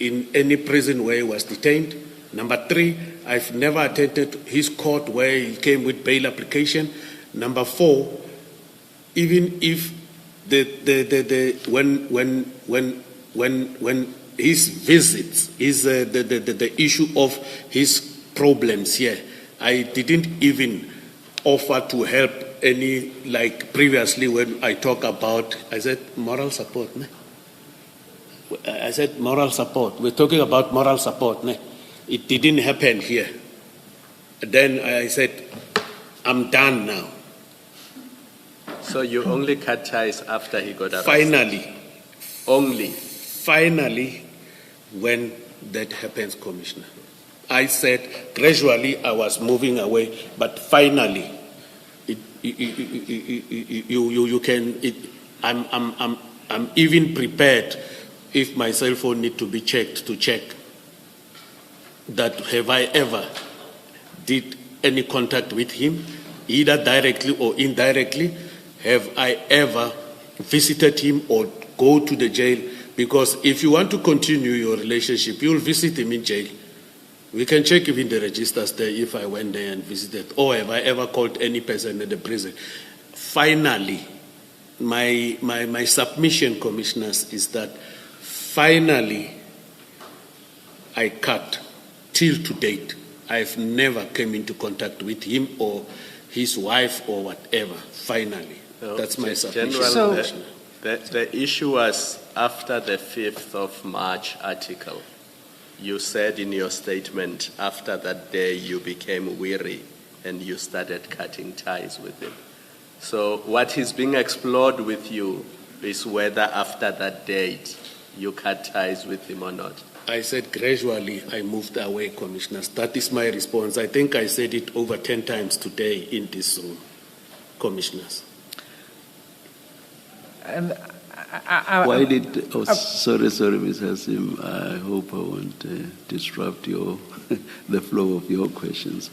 in any prison where he was detained. Number 3, I've never attended his court where he came with bail application. Number 4, even if when his visits, the issue of his problems here, I didn't even offer to help any, like previously when I talk about, I said moral support. Ne? I said moral support. We're talking about moral support. Ne? It didn't happen here. Then I said, I'm done now. So you only cut ties after he got arrested? Finally. Only? Finally, when that happens, Commissioner. I said gradually I was moving away, but finally, I'm even prepared if my cell phone need to be checked to check that have I ever did any contact with him, either directly or indirectly. Have I ever visited him or go to the jail? Because if you want to continue your relationship, you'll visit him in jail. We can check even the registers there if I went there and visited, or have I ever called any person at the prison. Finally, my submission, Commissioners, is that finally I cut till to date. I've never come into contact with him or his wife or whatever. Finally, that's my submission. General, the issue was after the 5th of March article. You said in your statement, after that day you became weary and you started cutting ties with him. So what is being explored with you is whether after that date you cut ties with him or not. I said gradually I moved away, Commissioners. That is my response. I think I said it over 10 times today in this room, Commissioners. And why did? Oh, sorry, Ms. Hassim. I hope I won't disrupt the flow of your questions.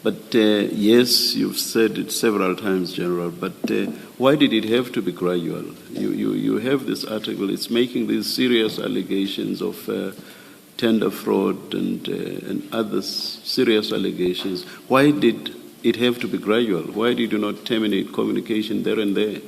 But yes, you've said it several times, General. But why did it have to be gradual? You have this article. It's making these serious allegations of tender fraud and other serious allegations. Why did it have to be gradual? Why did you not terminate communication there and there?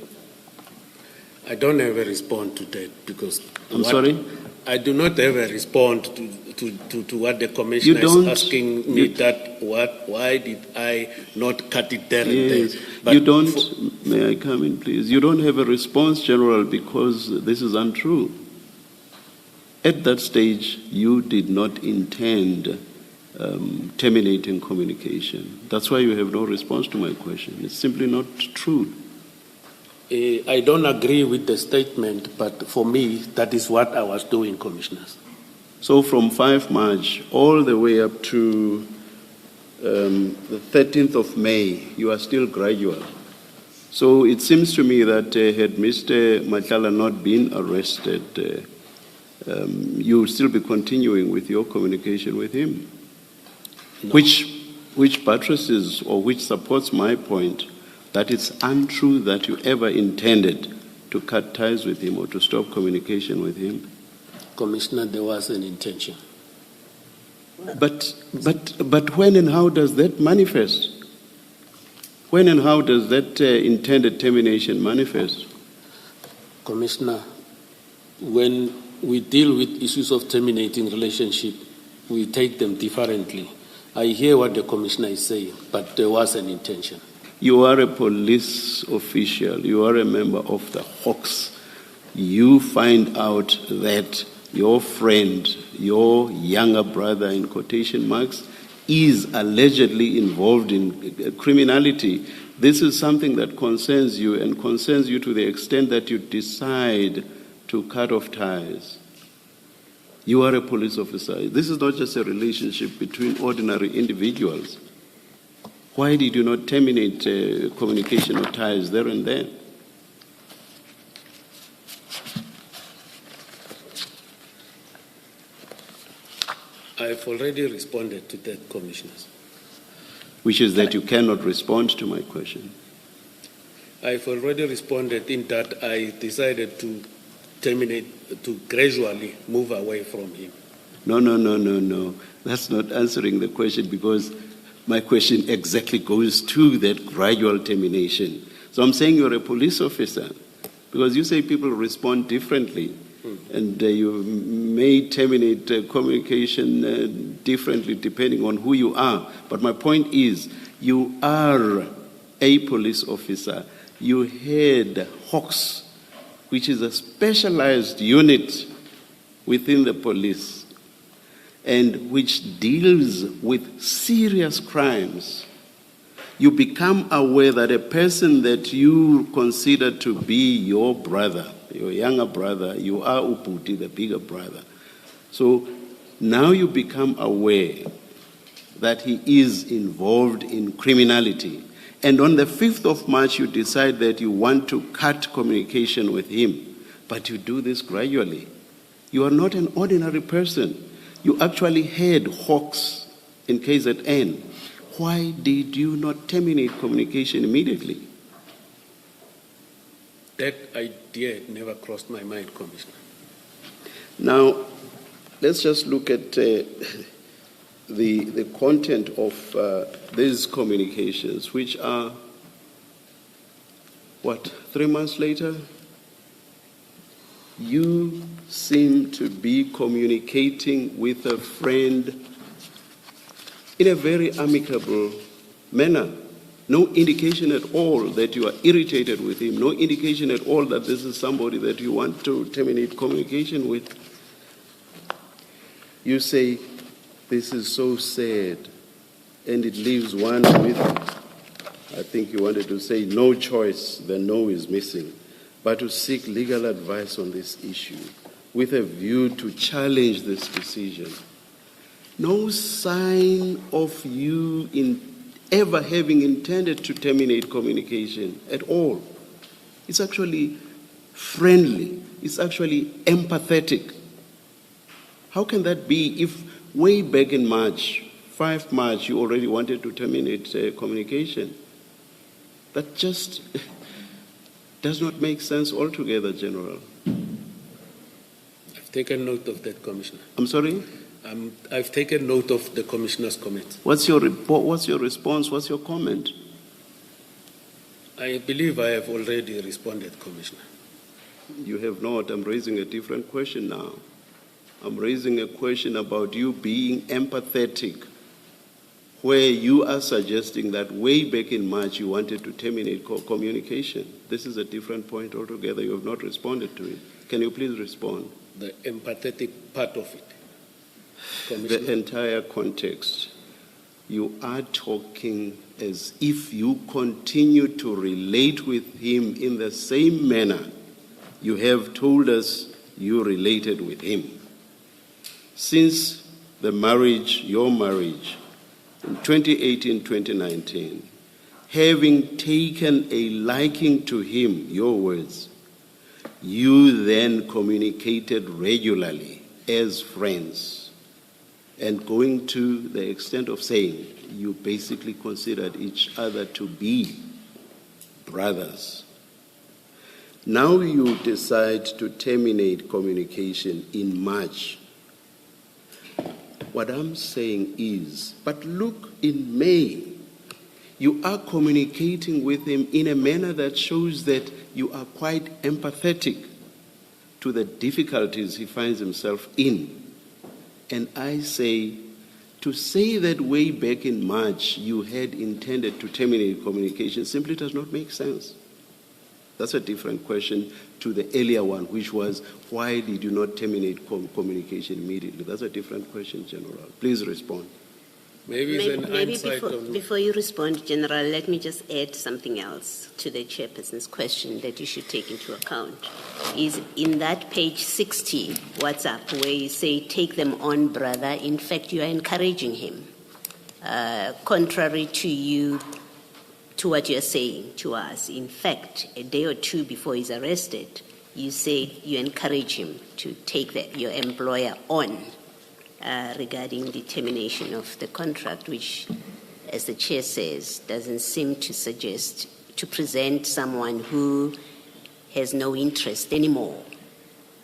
I don't ever respond to that because... I'm sorry? I do not ever respond to what the Commissioner is asking me why did I not cut it there and there? But you don't, may I come in please? You don't have a response, General, because this is untrue. At that stage, you did not intend terminating communication. That's why you have no response to my question. It's simply not true. I don't agree with the statement, but for me, that is what I was doing, Commissioners. So from 5 March all the way up to the 13th of May, you are still gradual. So it seems to me that had Mr. Madlanga not been arrested, you would still be continuing with your communication with him, no. which buttresses or which supports my point that it's untrue that you ever intended to cut ties with him or to stop communication with him. Commissioner, there was an intention. But when and how does that manifest? When and how does that intended termination manifest? Commissioner, when we deal with issues of terminating relationship, we take them differently. I hear what the Commissioner is saying, but there was an intention. You are a police official. You are a member of the Hawks. You find out that your friend, your younger brother, in quotation marks, is allegedly involved in criminality. This is something that concerns you and concerns you to the extent that you decide to cut off ties. You are a police officer. This is not just a relationship between ordinary individuals. Why did you not terminate communication or ties there and then? I've already responded to that, Commissioners. Which is that you cannot respond to my question. I've already responded in that I decided to terminate, to gradually move away from him. No. That's not answering the question, because my question exactly goes to that gradual termination. So I'm saying you're a police officer, because you say people respond differently, and you may terminate communication differently depending on who you are. But my point is, you are a police officer. You head Hawks, which is a specialized unit within the police, and which deals with serious crimes. You become aware that a person that you consider to be your brother, your younger brother, you are Uputi, the bigger brother. So now you become aware that he is involved in criminality. And on the 5th of March, you decide that you want to cut communication with him, but you do this gradually. You are not an ordinary person. You actually had Hawks in KZN. Why did you not terminate communication immediately? That idea never crossed my mind, Commissioner. Now, let's just look at the content of these communications, which are, 3 months later? You seem to be communicating with a friend in a very amicable manner. No indication at all that you are irritated with him. No indication at all that this is somebody that you want to terminate communication with. You say, this is so sad, and it leaves one with, I think you wanted to say, no choice, the no is missing, but to seek legal advice on this issue with a view to challenge this decision. No sign of you ever having intended to terminate communication at all. It's actually friendly. It's actually empathetic. How can that be if way back in March, 5 March, you already wanted to terminate communication? That just does not make sense altogether, General. I've taken note of that, Commissioner. I'm sorry? I've taken note of the Commissioner's comment. What's your report? What's your response? What's your comment? I believe I have already responded, Commissioner. You have not. I'm raising a different question now. I'm raising a question about you being empathetic, where you are suggesting that way back in March you wanted to terminate communication. This is a different point altogether. You have not responded to it. Can you please respond? The empathetic part of it, Commissioner? The entire context. You are talking as if you continue to relate with him in the same manner you have told us you related with him. Since the marriage, your marriage, in 2018-2019, having taken a liking to him, your words, you then communicated regularly as friends, and going to the extent of saying you basically considered each other to be brothers. Now you decide to terminate communication in March. What I'm saying is, but look, in May, you are communicating with him in a manner that shows that you are quite empathetic to the difficulties he finds himself in. And I say, to say that way back in March you had intended to terminate communication simply does not make sense. That's a different question to the earlier one, which was, why did you not terminate communication immediately? That's a different question, General. Please respond. Maybe before you respond, General, let me just add something else to the chairperson's question that you should take into account. Is in that page 60 WhatsApp where you say, take them on, brother, in fact, you are encouraging him. Contrary to what you're saying to us. In fact, a day or two before he's arrested, you say you encourage him to take your employer on regarding the termination of the contract, which, as the chair says, doesn't seem to suggest to present someone who has no interest anymore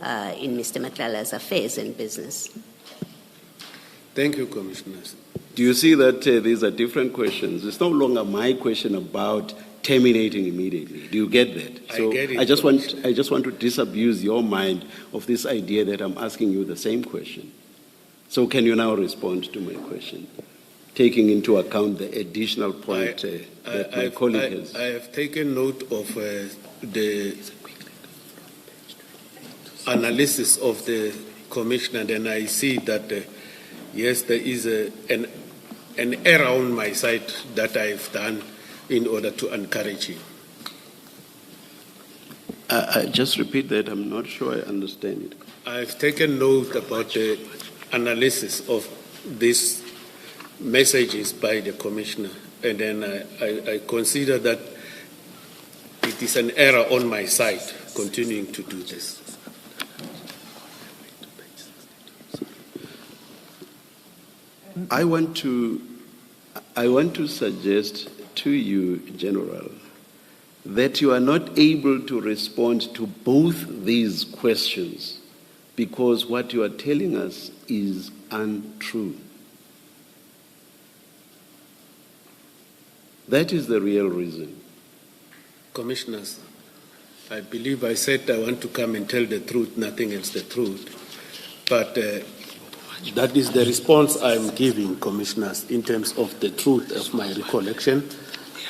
in Mr. Matlala's affairs and business. Thank you, Commissioners. Do you see that these are different questions? It's no longer my question about terminating immediately. Do you get that? I get it, I just want to disabuse your mind of this idea that I'm asking you the same question. So can you now respond to my question, taking into account the additional point that my colleague has? I have taken note of the analysis of the Commissioner, and I see that, yes, there is an error on my side that I've done in order to encourage him. I just repeat that. I'm not sure I understand it. I've taken note about the analysis of these messages by the Commissioner, and then I consider that it is an error on my side continuing to do this. I want to suggest to you, General, that you are not able to respond to both these questions because what you are telling us is untrue. That is the real reason. Commissioners, I believe I said I want to come and tell the truth, nothing else the truth. But that is the response I'm giving, Commissioners, in terms of the truth of my recollection.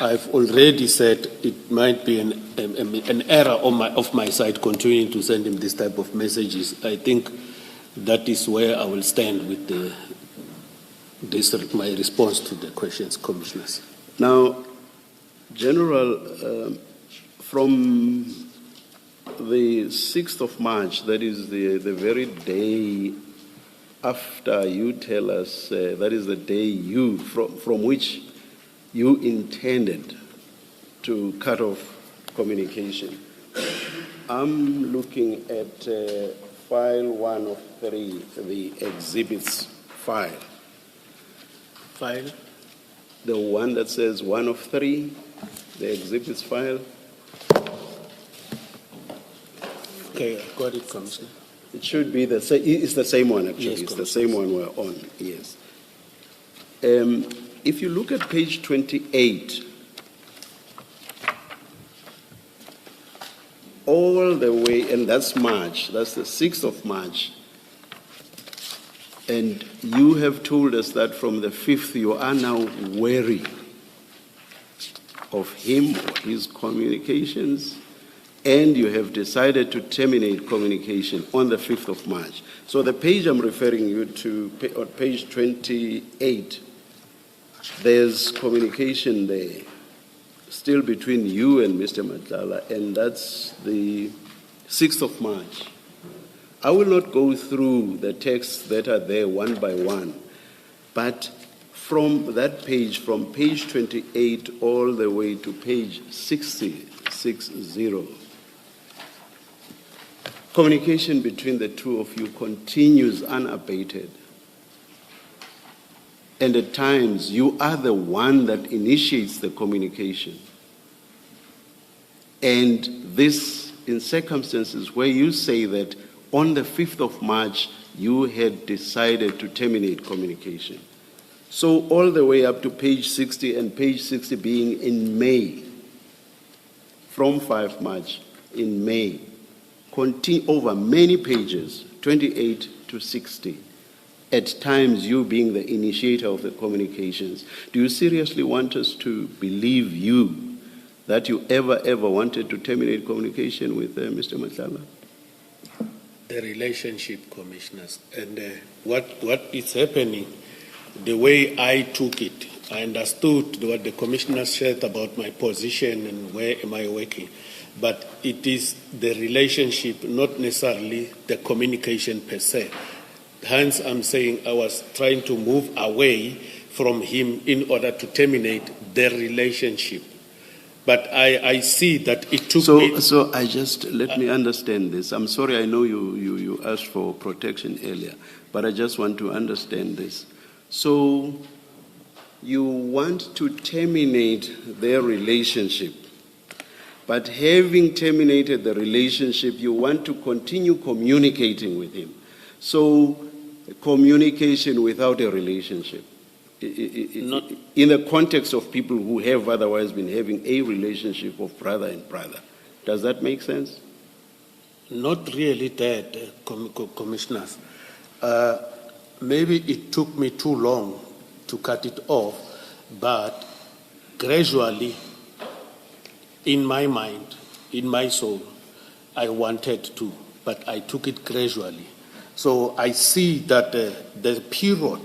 I've already said it might be an error of my side continuing to send him this type of messages. I think that is where I will stand with my response to the questions, Commissioners. Now, General, from the 6th of March, that is the very day after you tell us, that is the day from which you intended to cut off communication. I'm looking at file 1 of 3, the exhibits file. File? The one that says 1 of 3, the exhibits file. Okay, I got it, Commissioner. It should be it's the same one, actually. Yes, it's the same one we're on, yes. If you look at page 28, all the way, and that's March, that's the 6th of March, and you have told us that from the 5th you are now wary of him or his communications, and you have decided to terminate communication on the 5th of March. So the page I'm referring you to, on page 28, there's communication there, still between you and Mr. Madlanga, and that's the 6th of March. I will not go through the texts that are there one by one, but from that page, from page 28 all the way to page 60, communication between the two of you continues unabated. And at times, you are the one that initiates the communication. And this, in circumstances where you say that on the 5th of March, you had decided to terminate communication. So all the way up to page 60, and page 60 being in May, from 5 March, in May, over many pages, 28 to 60, at times you being the initiator of the communications. Do you seriously want us to believe you that you ever wanted to terminate communication with Mr. Madlanga? The relationship, Commissioners, and what is happening, the way I took it, I understood what the Commissioner said about my position and where am I working, but it is the relationship, not necessarily the communication per se. Hence, I'm saying I was trying to move away from him in order to terminate the relationship. But I see that it took me... So let me understand this. I'm sorry, I know you asked for protection earlier, but I just want to understand this. So you want to terminate their relationship, but having terminated the relationship, you want to continue communicating with him. So communication without a relationship. Not- In the context of people who have otherwise been having a relationship of brother and brother. Does that make sense? Not really that, commissioners. Maybe it took me too long to cut it off, but gradually, in my mind, in my soul, I wanted to, but I took it gradually. So I see that the period,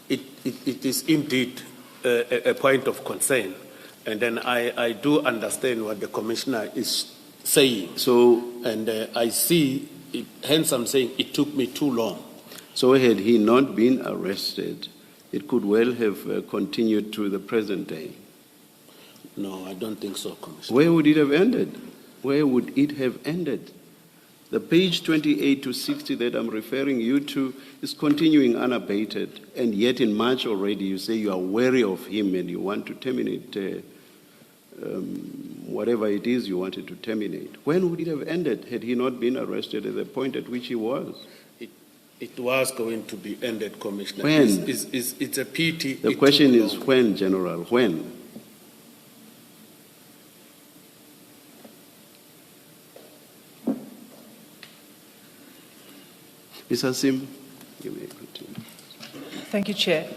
it is indeed a point of concern. And then I do understand what the commissioner is saying. So, And I see, it, hence I'm saying it took me too long. so had he not been arrested, it could well have continued to the present day. No, I don't think so, Commissioner. Where would it have ended? Where would it have ended? The page 28 to 60 that I'm referring you to is continuing unabated, and yet in March already you say you are wary of him and you want to terminate whatever it is you wanted to terminate. When would it have ended had he not been arrested at the point at which he was? It was going to be ended, Commissioner. When? It's a pity. The it question took is long. when, General, when? Mr. Sim, you may continue. Thank you, Chair.